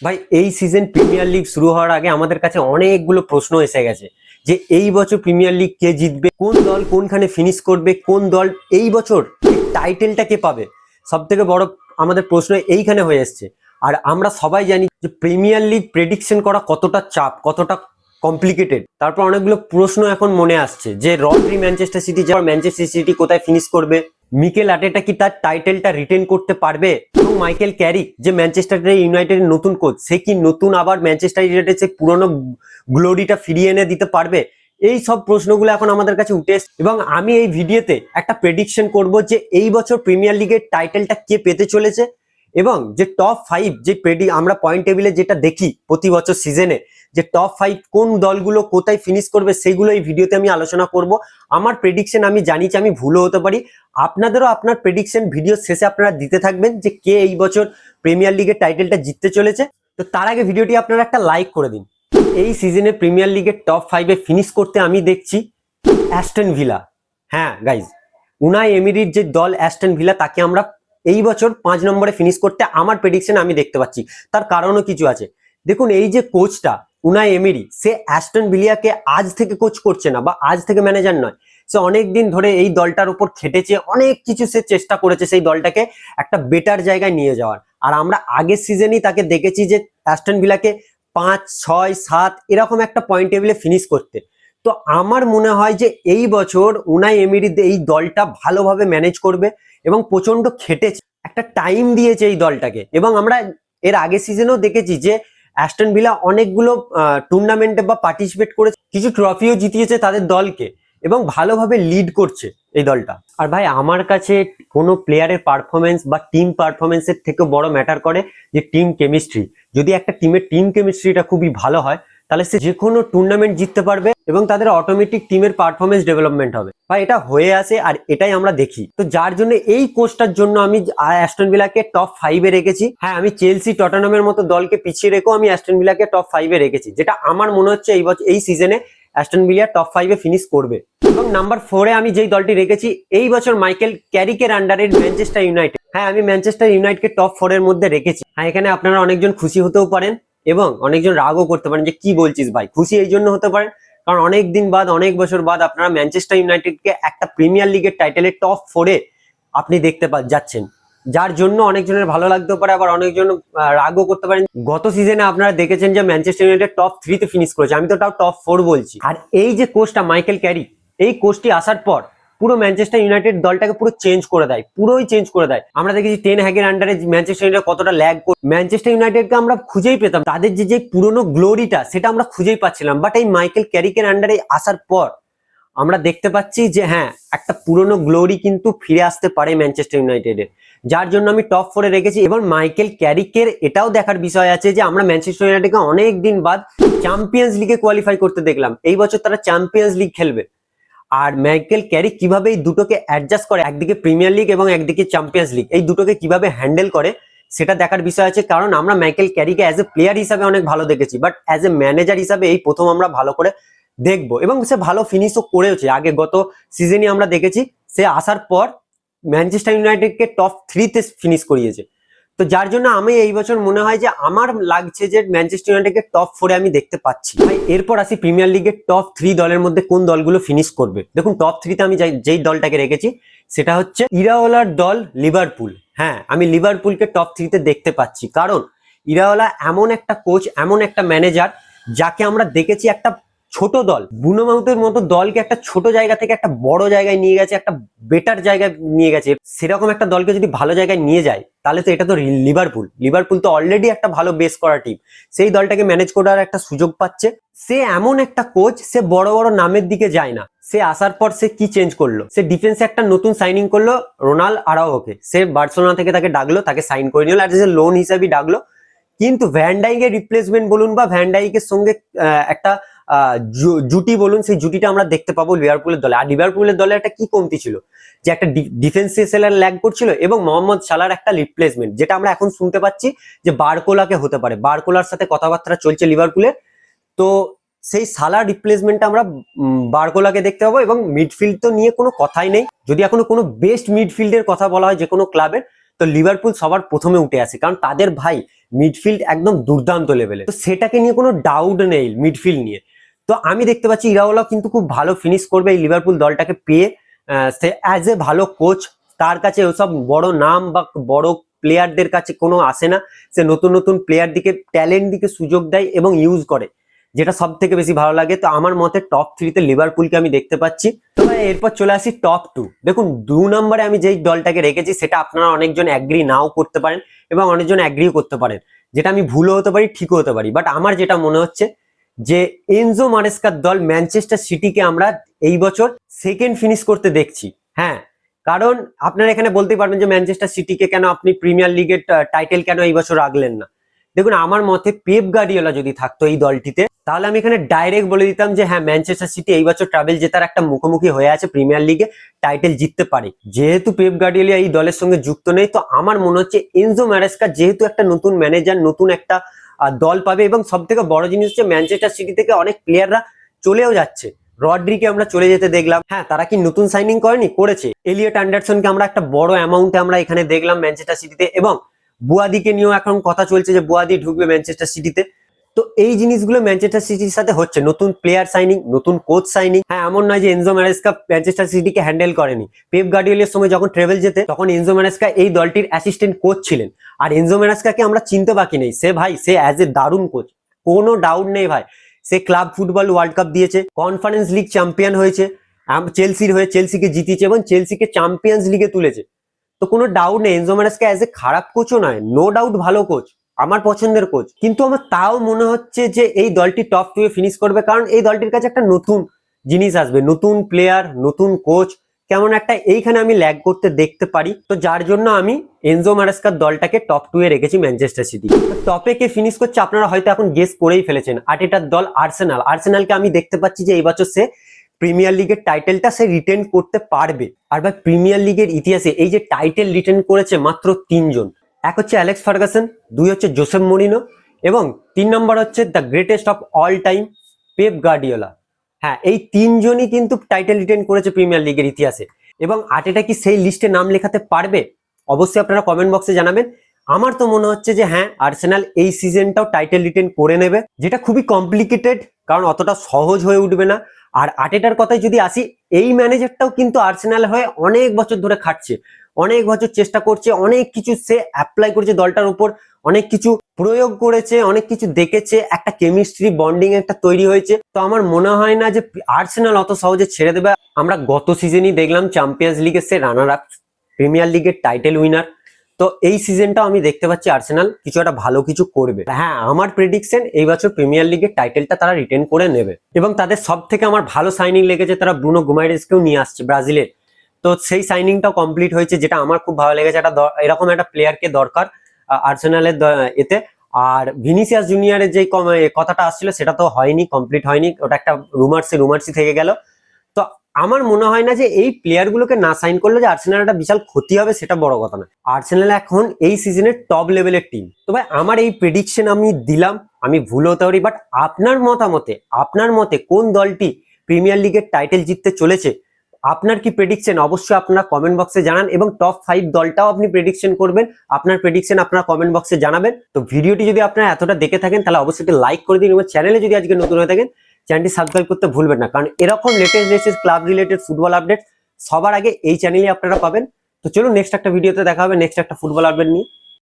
ভাই এই season premier league শুরু হওয়ার আগে আমাদের কাছে অনেকগুলো প্রশ্ন এসে গেছে যে এই বছর প্রিমিয়ার লিগ কে জিতবে, কোন দল কোনখানে ফিনিশ করবে, কোন দল এই বছর টাইটেলটা কে পাবে। সব থেকে বড় আমাদের প্রশ্ন এইখানে হয়ে এসছে। আর আমরা সবাই জানি যে প্রিমিয়ার লিগ প্রেডিকশন করা কতটা চাপ, কতটা কমপ্লিকেটেড। তারপর অনেকগুলো প্রশ্ন এখন মনে আসছে যে রডরি ম্যানচেস্টার সিটি যাওয়ার, ম্যানচেস্টার সিটি কোথায় ফিনিশ করবে, মিকেল আর্টেটা কি তার টাইটেলটা রিটেন করতে পারবে, এবং মাইকেল ক্যারিক যে ম্যানচেস্টার ইউনাইটেডের নতুন কোচ, সে কি নতুন আবার ম্যানচেস্টার ইউনাইটেড সে পুরনো গ্লোরিটা ফিরিয়ে এনে দিতে পারবে। এই সব প্রশ্নগুলো এখন আমাদের কাছে উঠে এসছে এবং আমি এই ভিডিওতে একটা প্রেডিকশন করব যে এই বছর প্রিমিয়ার লিগের টাইটেলটা কে পেতে চলেছে, এবং যে টপ 5 যে আমরা পয়েন্ট টেবিলে যেটা দেখি প্রতি বছর সিজনে, যে টপ 5 কোন দলগুলো কোথায় ফিনিশ করবে সেগুলো এই ভিডিওতে আমি আলোচনা করব। আমার প্রেডিকশন আমি জানি যে আমি ভুলও হতে পারি, আপনাদেরও আপনার প্রেডিকশন ভিডিও শেষে আপনারা দিতে থাকবেন যে কে এই বছর প্রিমিয়ার লিগের টাইটেলটা জিততে চলেছে। তো তার আগে ভিডিওটি আপনারা একটা লাইক করে দিন। এই সিজনে প্রিমিয়ার লিগের টপ 5 এ ফিনিশ করতে আমি দেখছি অ্যাস্টন ভিলা। হ্যাঁ গাইজ, উনাই এমিরির যে দল অ্যাস্টন ভিলা, তাকে আমরা এই বছর 5 নম্বরে ফিনিশ করতে আমার প্রেডিকশন আমি দেখতে পাচ্ছি। তার কারণও কিছু আছে। দেখুন, এই যে কোচটা উনাই এমিরি, সে অ্যাস্টন ভিলিয়াকে আজ থেকে কোচ করছে না বা আজ থেকে ম্যানেজার নয়, সে অনেক দিন ধরে এই দলটার উপর খেটেছে, অনেক কিছু সে চেষ্টা করেছে সেই দলটাকে একটা বেটার জায়গায় নিয়ে যাওয়ার। আর আমরা আগের সিজনেই তাকে দেখেছি যে অ্যাস্টন ভিলাকে 5, 6, 7 এরকম একটা পয়েন্ট টেবিলে ফিনিশ করতে। তো আমার মনে হয় যে এই বছর উনাই এমিরি এই দলটা ভালোভাবে ম্যানেজ করবে এবং প্রচন্ড খেটেছে, একটা টাইম দিয়েছে এই দলটাকে। এবং আমরা এর আগে সিজনেও দেখেছি যে অ্যাস্টন ভিলা অনেকগুলো টুর্নামেন্টে বা পার্টিসিপেট করেছে, কিছু ট্রফিও জিতিয়েছে তাদের দলকে এবং ভালোভাবে লিড করছে এই দলটা। আর ভাই, আমার কাছে কোনো প্লেয়ারের পারফরমেন্স বা টিম পারফরমেন্সের থেকে বড় ম্যাটার করে যে টিম কেমিস্ট্রি। যদি একটা টিমের টিম কেমিস্ট্রিটা খুবই ভালো হয়, তাহলে সে যে কোনো টুর্নামেন্ট জিততে পারবে এবং তাদের অটোমেটিক টিমের পারফরমেন্স ডেভেলপমেন্ট হবে। বা এটা হয়ে আসে আর এটাই আমরা দেখি। তো যার জন্য এই কোচটার জন্য আমি অ্যাস্টন ভিলাকে টপ 5 এ রেখেছি। হ্যাঁ, আমি চেলসি টটনহামের মতো দলকে পিছিয়ে রেখেও আমি অ্যাস্টন ভিলাকে টপ 5 এ রেখেছি, যেটা আমার মনে হচ্ছে এই বছর এই সিজনে অ্যাস্টন ভিলা টপ 5 এ ফিনিশ করবে। এবং নাম্বার 4 এ আমি যেই দলটি রেখেছি এই বছর মাইকেল ক্যারিকের আন্ডারে ম্যানচেস্টার ইউনাইটেড। হ্যাঁ, আমি ম্যানচেস্টার ইউনাইটেডকে টপ 4 এর মধ্যে রেখেছি। হ্যাঁ, এখানে আপনারা অনেকজন খুশি হতেও পারেন এবং অনেকজন রাগও করতে পারেন যে কি বলছিস ভাই। খুশি এই জন্য হতে পারেন কারণ অনেক দিন বাদ, অনেক বছর বাদ আপনারা ম্যানচেস্টার ইউনাইটেডকে একটা প্রিমিয়ার লিগের টাইটেলের টপ 4 এ আপনি দেখতে যাচ্ছেন, যার জন্য অনেকজনের ভালো লাগতেও পারে, আবার অনেকজন রাগও করতে পারেন। গত সিজনে আপনারা দেখেছেন যে ম্যানচেস্টার ইউনাইটেড টপ 3 তে ফিনিশ করেছে, আমি তো তাও টপ 4 বলছি। আর এই যে কোচটা মাইকেল ক্যারিক, এই কোচটি আসার পর পুরো ম্যানচেস্টার ইউনাইটেড দলটাকে পুরো চেঞ্জ করে দেয়, পুরোই চেঞ্জ করে দেয়। আমরা দেখেছি টেন হ্যাগের আন্ডারে ম্যানচেস্টার ইউনাইটেড কতটা ল্যাগ করে, ম্যানচেস্টার ইউনাইটেডকে আমরা খুঁজেই পেতাম, তাদের যে পুরনো গ্লোরিটা সেটা আমরা খুঁজেই পাচ্ছিলাম। বাট এই মাইকেল ক্যারিকের আন্ডারে আসার পর আমরা দেখতে পাচ্ছি যে হ্যাঁ, একটা পুরনো গ্লোরি কিন্তু ফিরে আসতে পারে ম্যানচেস্টার ইউনাইটেডের, যার জন্য আমি টপ 4 এ রেখেছি। এবং মাইকেল ক্যারিকের এটাও দেখার বিষয় আছে যে আমরা ম্যানচেস্টার ইউনাইটেডকে অনেক দিন বাদ চ্যাম্পিয়ন্স লিগে কোয়ালিফাই করতে দেখলাম, এই বছর তারা চ্যাম্পিয়ন্স লিগ খেলবে। আর মাইকেল ক্যারিক কিভাবে এই দুটোকে অ্যাডজাস্ট করে, একদিকে প্রিমিয়ার লিগ এবং একদিকে চ্যাম্পিয়ন্স লিগ, এই দুটোকে কিভাবে হ্যান্ডেল করে সেটা দেখার বিষয় আছে। কারণ আমরা মাইকেল ক্যারিকে অ্যাজ এ প্লেয়ার হিসাবে অনেক ভালো দেখেছি, বাট অ্যাজ এ ম্যানেজার হিসাবে এই প্রথম আমরা ভালো করে দেখবো। এবং সে ভালো ফিনিশও করেছে, আগে গত সিজনে আমরা দেখেছি সে আসার পর ম্যানচেস্টার ইউনাইটেডকে টপ 3 তে ফিনিশ করিয়েছে। তো যার জন্য আমি এই বছর মনে হয় যে আমার লাগছে যে ম্যানচেস্টার ইউনাইটেডকে টপ 4 এ আমি দেখতে পাচ্ছি। ভাই, এরপর আসি প্রিমিয়ার লিগের টপ 3 দলের মধ্যে কোন দলগুলো ফিনিশ করবে। দেখুন, টপ 3 তে আমি যেই দলটাকে রেখেছি সেটা হচ্ছে ইরাওলার দল লিভারপুল। হ্যাঁ, আমি লিভারপুলকে টপ 3 তে দেখতে পাচ্ছি, কারণ ইরাওলা এমন একটা কোচ, এমন একটা ম্যানেজার, যাকে আমরা দেখেছি একটা ছোট দল, বুনো মাউথের মতো দলকে একটা ছোট জায়গা থেকে একটা বড় জায়গায় নিয়ে গেছে, একটা বেটার জায়গায় নিয়ে গেছে। সেরকম একটা দলকে যদি ভালো জায়গায় নিয়ে যায় তাহলে তো এটা তো লিভারপুল। লিভারপুল তো অলরেডি একটা ভালো বেস করা টিম, সেই দলটাকে ম্যানেজ করার একটা সুযোগ পাচ্ছে। সে এমন একটা কোচ, সে বড় বড় নামের দিকে যায় না। সে আসার পর সে কি চেঞ্জ করলো, সে ডিফেন্সে একটা নতুন সাইনিং করলো রোনাল্ড আরাউজোকে, সে বার্সেলোনা থেকে তাকে ডাকলো, তাকে সাইন করে নিল আর লোন হিসাবে ডাকলো। কিন্তু ভ্যান ডাইকের রিপ্লেসমেন্ট বলুন বা ভ্যান ডাইকের সঙ্গে একটা জুটি বলুন, সেই জুটিটা আমরা দেখতে পাবো লিভারপুলের দলে। আর লিভারপুলের দলে একটা কি কমতি ছিল, যে একটা ডিফেন্সিভ সেলার ল্যাগ করছিল এবং মোহাম্মদ সালার একটা রিপ্লেসমেন্ট, যেটা আমরা এখন শুনতে পাচ্ছি যে বারকোলাকে হতে পারে। বারকোলার সাথে কথাবার্তা চলছে লিভারপুলের। তো সেই সালার রিপ্লেসমেন্টটা আমরা বারকোলাকে দেখতে পাবো। এবং মিডফিল্ড তো নিয়ে কোনো কথাই নেই, যদি এখনো কোনো বেস্ট মিডফিল্ডের কথা বলা হয় যে কোনো ক্লাবের, তো লিভারপুল সবার প্রথমে উঠে আসে, কারণ তাদের ভাই মিডফিল্ড একদম দুর্দান্ত লেভেলে, তো সেটাকে নিয়ে কোনো ডাউট নেই মিডফিল্ড নিয়ে। তো আমি দেখতে পাচ্ছি ইরাওলা কিন্তু খুব ভালো ফিনিশ করবে এই লিভারপুল দলটাকে পেয়ে। সে অ্যাজ এ ভালো কোচ, তার কাছে ওসব বড় নাম বা বড় প্লেয়ারদের কাছে কোনো আসে না, সে নতুন নতুন প্লেয়ার দিকে, ট্যালেন্ট দিকে সুযোগ দেয় এবং ইউজ করে, যেটা সব থেকে বেশি ভালো লাগে। তো আমার মতে টপ 3-তে লিভারপুলকে আমি দেখতে পাচ্ছি। তো ভাই এরপর চলে আসি টপ 2। দেখুন 2 নম্বরে আমি যেই দলটাকে রেখেছি সেটা আপনারা অনেকজন অ্যাগ্রি নাও করতে পারেন এবং অনেকজন অ্যাগ্রিও করতে পারেন, যেটা আমি ভুলও হতে পারি ঠিকও হতে পারি, বাট আমার যেটা মনে হচ্ছে যে এনজো মারেস্কার দল ম্যানচেস্টার সিটিকে আমরা এই বছর সেকেন্ড ফিনিশ করতে দেখছি। হ্যাঁ, কারণ আপনারা এখানে বলতে পারবেন যে ম্যানচেস্টার সিটিকে কেন আপনি প্রিমিয়ার লিগের টাইটেল কেন এই বছর রাখলেন না। দেখুন আমার মতে পেপ গার্ডিওলা যদি থাকতো এই দলটিতে, তাহলে আমি এখানে ডাইরেক্ট বলে দিতাম যে হ্যাঁ, ম্যানচেস্টার সিটি এই বছর ট্রাভেল জেতার একটা মুখোমুখি হয়ে আছে, প্রিমিয়ার লিগে টাইটেল জিততে পারে। যেহেতু পেপ গার্ডিওলা এই দলের সঙ্গে যুক্ত নেই, তো আমার মনে হচ্ছে এনজো ম্যারেস্কা যেহেতু একটা নতুন ম্যানেজার, নতুন একটা দল পাবে, এবং সব থেকে বড় জিনিস হচ্ছে ম্যানচেস্টার সিটি থেকে অনেক প্লেয়াররা চলেও যাচ্ছে। রড্রিকে আমরা চলে যেতে দেখলাম। হ্যাঁ, তারা কি নতুন সাইনিং করেনি? করেছে। এলিয়ট অ্যান্ডারসনকে আমরা একটা বড় অ্যামাউন্টে আমরা এখানে দেখলাম ম্যানচেস্টার সিটিতে, এবং বুয়াদিকে নিয়েও এখন কথা চলছে যে বুয়াদি ঢুকবে ম্যানচেস্টার সিটিতে। তো এই জিনিসগুলো ম্যানচেস্টার সিটির সাথে হচ্ছে, নতুন প্লেয়ার সাইনিং, নতুন কোচ সাইনিং। হ্যাঁ, এমন নয় যে এনজো ম্যারেস্কা ম্যানচেস্টার সিটিকে হ্যান্ডেল করেনি। পেপ গার্ডিওলার সময় যখন ট্রেভেল যেতে, তখন এনজো ম্যারেস্কা এই দলটির অ্যাসিস্ট্যান্ট কোচ ছিলেন। আর এনজো ম্যারেস্কাকে আমরা চিনতে বাকি নেই, সে ভাই সে অ্যাজ এ দারুণ কোচ, কোনো ডাউট নেই ভাই। সে ক্লাব ফুটবল ওয়ার্ল্ড কাপ দিয়েছে, কনফারেন্স লিগ চ্যাম্পিয়ন হয়েছে, চেলসির হয়ে চেলসিকে জিতিয়েছে এবং চেলসিকে চ্যাম্পিয়ন্স লিগে তুলেছে। তো কোনো ডাউট নেই এনজো ম্যারেস্কা অ্যাজ এ খারাপ কোচও নয়, নো ডাউট ভালো কোচ, আমার পছন্দের কোচ। কিন্তু আমার তাও মনে হচ্ছে যে এই দলটি টপ 2 এ ফিনিশ করবে, কারণ এই দলটির কাছে একটা নতুন জিনিস আসবে, নতুন প্লেয়ার, নতুন কোচ, কেমন একটা এইখানে আমি ল্যাগ করতে দেখতে পারি। তো যার জন্য আমি এনজো ম্যারেস্কার দলটাকে টপ 2 এ রেখেছি ম্যানচেস্টার সিটি। টপে কে ফিনিশ করছে আপনারা হয়তো এখন গেস করেই ফেলেছেন, আর্টেটার দল আর্সেনাল। আর্সেনালকে আমি দেখতে পাচ্ছি যে এই বছর সে প্রিমিয়ার লিগের টাইটেলটা সে রিটেন করতে পারবে। আর ভাই প্রিমিয়ার লিগের ইতিহাসে এই যে টাইটেল রিটেন করেছে মাত্র 3 জন, এক হচ্ছে অ্যালেক্স ফার্গাসন, 2 হচ্ছে জোসেফ মরিনো, এবং 3 নম্বর হচ্ছে the greatest of all time Pep Guardiola. হ্যাঁ, এই 3 জনই কিন্তু টাইটেল রিটেন করেছে প্রিমিয়ার লিগের ইতিহাসে। এবং আর্টেটা কি সেই লিস্টে নাম লেখাতে পারবে? অবশ্যই আপনারা কমেন্ট বক্সে জানাবেন। আমার তো মনে হচ্ছে যে হ্যাঁ, আর্সেনাল এই সিজনটাও টাইটেল রিটেন করে নেবে, যেটা খুবই কমপ্লিকেটেড, কারণ অতটা সহজ হয়ে উঠবে না। আর আর্টেটার কথায় যদি আসি, এই ম্যানেজারটাও কিন্তু আর্সেনাল হয়ে অনেক বছর ধরে খাটছে, অনেক বছর চেষ্টা করছে, অনেক কিছু সে অ্যাপ্লাই করেছে দলটার উপর, অনেক কিছু প্রয়োগ করেছে, অনেক কিছু দেখেছে, একটা কেমিস্ট্রি বন্ডিং একটা তৈরি হয়েছে। তো আমার মনে হয় না যে আর্সেনাল অত সহজে ছেড়ে দেবে। আমরা গত সিজনই দেখলাম চ্যাম্পিয়ন্স লিগের সে রানার আপ, প্রিমিয়ার লিগের টাইটেল উইনার। তো এই সিজনটাও আমি দেখতে পাচ্ছি আর্সেনাল কিছু একটা ভালো কিছু করবে। হ্যাঁ, আমার প্রেডিকশন এই বছর প্রিমিয়ার লিগের টাইটেলটা তারা রিটেন করে নেবে। এবং তাদের সব থেকে আমার ভালো সাইনিং লেগেছে, তারা ব্রুনো গুমারেজকেও নিয়ে আসছে ব্রাজিলের। তো সেই সাইনিংটাও কমপ্লিট হয়েছে, যেটা আমার খুব ভালো লেগেছে। এরকম একটা প্লেয়ারকে দরকার আর্সেনালের এতে। আর ভিনিসিয়াস জুনিয়রের যে কথাটা আসছিল সেটা তো হয়নি, কমপ্লিট হয়নি, ওটা একটা রুমার্সি থেকে গেল। তো আমার মনে হয় না যে এই প্লেয়ার গুলোকে না সাইন করলে যে আর্সেনাল একটা বিশাল ক্ষতি হবে, সেটা বড় কথা না। আর্সেনাল এখন এই সিজনের টপ লেভেলের টিম। তো ভাই আমার এই প্রেডিকশন আমি দিলাম, আমি ভুল হতে পারি, বাট আপনার মতে কোন দলটি প্রিমিয়ার লিগের টাইটেল জিততে চলেছে? আপনার কি প্রেডিকশন অবশ্যই আপনারা কমেন্ট বক্সে জানান, এবং টপ 5 দলটাও আপনি প্রেডিকশন করবেন, আপনার প্রেডিকশন আপনারা কমেন্ট বক্সে জানাবেন। তো ভিডিওটি যদি আপনারা এতটা দেখে থাকেন তাহলে অবশ্যই একটা লাইক করে দিন, এবং চ্যানেলে যদি আজকে নতুন হয়ে থাকেন চ্যানেলটি সাবস্ক্রাইব করতে ভুলবেন না, কারণ এরকম latest club related football update সবার আগে এই চ্যানেলে আপনারা পাবেন। তো চলুন নেক্সট একটা ভিডিওতে দেখা হবে নেক্সট একটা ফুটবল আপডেট নিয়ে।